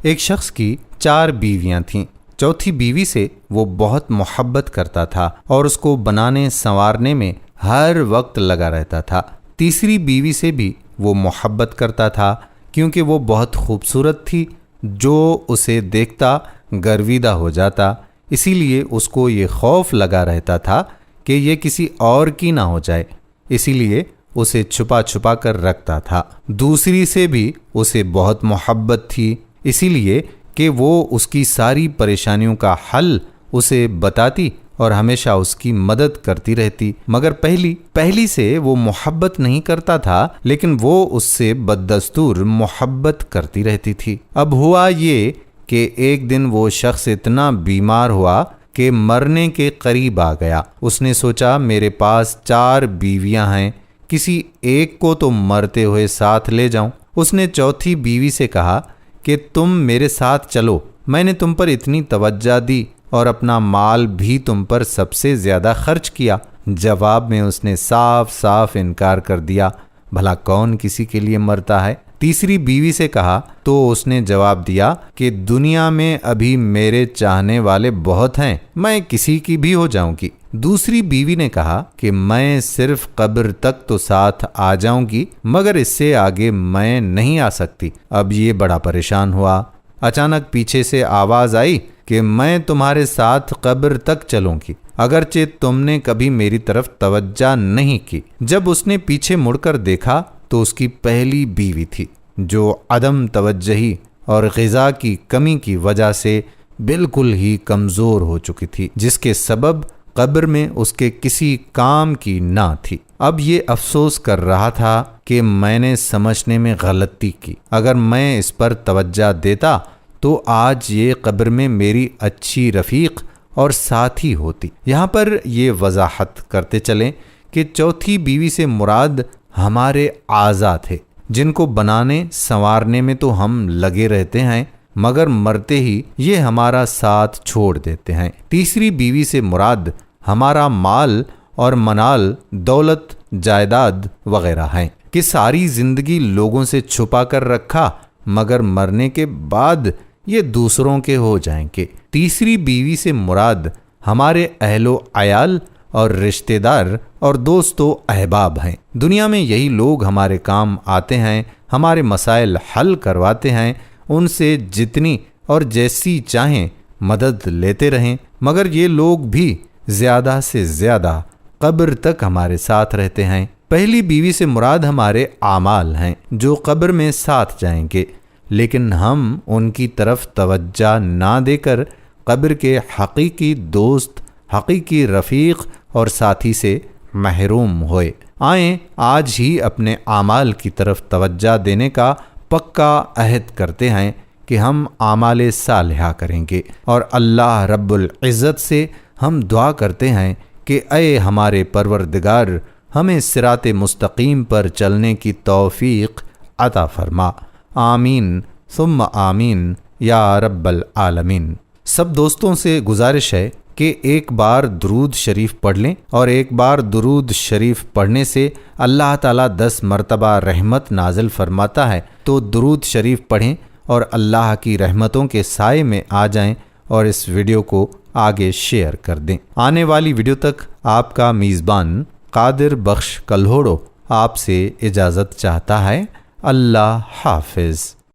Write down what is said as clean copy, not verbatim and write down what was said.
ایک شخص کی 4 بیویاں تھیں۔ چوتھی بیوی سے وہ بہت محبت کرتا تھا اور اس کو بنانے سنوارنے میں ہر وقت لگا رہتا تھا۔ تیسری بیوی سے بھی وہ محبت کرتا تھا کیونکہ وہ بہت خوبصورت تھی، جو اسے دیکھتا گرویدہ ہو جاتا، اسی لیے اس کو یہ خوف لگا رہتا تھا کہ یہ کسی اور کی نہ ہو جائے، اسی لیے اسے چھپا چھپا کر رکھتا تھا۔ دوسری سے بھی اسے بہت محبت تھی، اسی لیے کہ وہ اس کی ساری پریشانیوں کا حل اسے بتاتی اور ہمیشہ اس کی مدد کرتی رہتی، مگر پہلی سے وہ محبت نہیں کرتا تھا، لیکن وہ اس سے بددستور محبت کرتی رہتی تھی۔ اب ہوا یہ کہ ایک دن وہ شخص اتنا بیمار ہوا کہ مرنے کے قریب آ گیا۔ اس نے سوچا میرے پاس 4 بیویاں ہیں، کسی ایک کو تو مرتے ہوئے ساتھ لے جاؤں۔ اس نے چوتھی بیوی سے کہا کہ تم میرے ساتھ چلو، میں نے تم پر اتنی توجہ دی اور اپنا مال بھی تم پر سب سے زیادہ خرچ کیا۔ جواب میں اس نے صاف صاف انکار کر دیا، بھلا کون کسی کے لیے مرتا ہے؟ تیسری بیوی سے کہا تو اس نے جواب دیا کہ دنیا میں ابھی میرے چاہنے والے بہت ہیں، میں کسی کی بھی ہو جاؤں گی۔ دوسری بیوی نے کہا کہ میں صرف قبر تک تو ساتھ آ جاؤں گی، مگر اس سے آگے میں نہیں آ سکتی۔ اب یہ بڑا پریشان ہوا۔ اچانک پیچھے سے آواز آئی کہ میں تمہارے ساتھ قبر تک چلوں گی، اگرچہ تم نے کبھی میری طرف توجہ نہیں کی۔ جب اس نے پیچھے مڑ کر دیکھا تو اس کی پہلی بیوی تھی، جو عدم توجہی اور غذا کی کمی کی وجہ سے بالکل ہی کمزور ہو چکی تھی، جس کے سبب قبر میں اس کے کسی کام کی نہ تھی۔ اب یہ افسوس کر رہا تھا کہ میں نے سمجھنے میں غلطی کی، اگر میں اس پر توجہ دیتا تو آج یہ قبر میں میری اچھی رفیق اور ساتھی ہوتی۔ یہاں پر یہ وضاحت کرتے چلیں کہ چوتھی بیوی سے مراد ہمارے اعضاء تھے، جن کو بنانے سنوارنے میں تو ہم لگے رہتے ہیں، مگر مرتے ہی یہ ہمارا ساتھ چھوڑ دیتے ہیں۔ تیسری بیوی سے مراد ہمارا مال اور منال، دولت، جائیداد وغیرہ ہیں کہ ساری زندگی لوگوں سے چھپا کر رکھا، مگر مرنے کے بعد یہ دوسروں کے ہو جائیں گے۔ تیسری بیوی سے مراد ہمارے اہل و عیال اور رشتہ دار اور دوست و احباب ہیں۔ دنیا میں یہی لوگ ہمارے کام آتے ہیں، ہمارے مسائل حل کرواتے ہیں، ان سے جتنی اور جیسی چاہیں مدد لیتے رہیں، مگر یہ لوگ بھی زیادہ سے زیادہ قبر تک ہمارے ساتھ رہتے ہیں۔ پہلی بیوی سے مراد ہمارے اعمال ہیں، جو قبر میں ساتھ جائیں گے، لیکن ہم ان کی طرف توجہ نہ دے کر قبر کے حقیقی دوست، حقیقی رفیق اور ساتھی سے محروم ہوئے۔ آئیں آج ہی اپنے اعمال کی طرف توجہ دینے کا پکا عہد کرتے ہیں کہ ہم اعمال صالحہ کریں گے، اور اللہ رب العزت سے ہم دعا کرتے ہیں کہ اے ہمارے پروردگار، ہمیں صراط مستقیم پر چلنے کی توفیق عطا فرما۔ آمین ثم آمین یا رب العالمین۔ سب دوستوں سے گزارش ہے کہ ایک بار درود شریف پڑھ لیں، اور ایک بار درود شریف پڑھنے سے اللہ تعالیٰ 10 مرتبہ رحمت نازل فرماتا ہے، تو درود شریف پڑھیں اور اللہ کی رحمتوں کے سائے میں آ جائیں، اور اس ویڈیو کو آگے شیئر کر دیں۔ آنے والی ویڈیو تک آپ کا میزبان قادر بخش کلہوڑو آپ سے اجازت چاہتا ہے۔ اللہ حافظ۔